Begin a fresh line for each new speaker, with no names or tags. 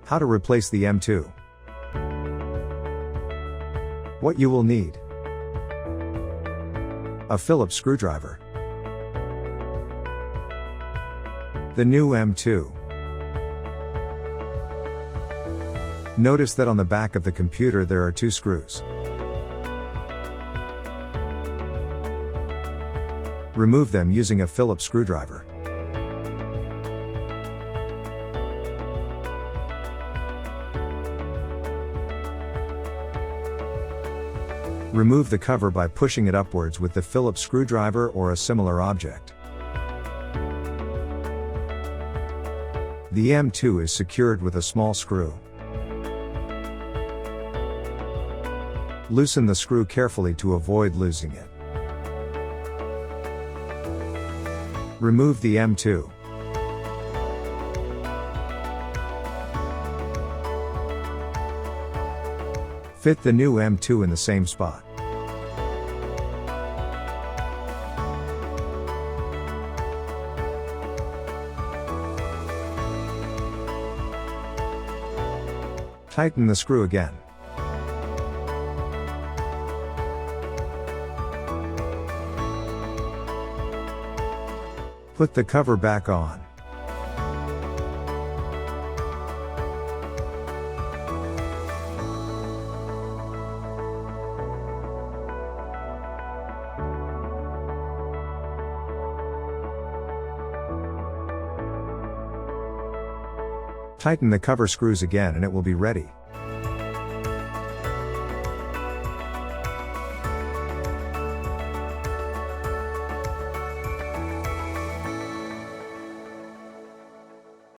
How to replace the M2. What you will need: a Phillips screwdriver, the new M2. Notice that on the back of the computer there are 2 screws. Remove them using a Phillips screwdriver. Remove the cover by pushing it upwards with the Phillips screwdriver or a similar object. The M2 is secured with a small screw. Loosen the screw carefully to avoid losing it. Remove the M2. Fit the new M2 in the same spot. Tighten the screw again. Put the cover back on. Tighten the cover screws again and it will be ready.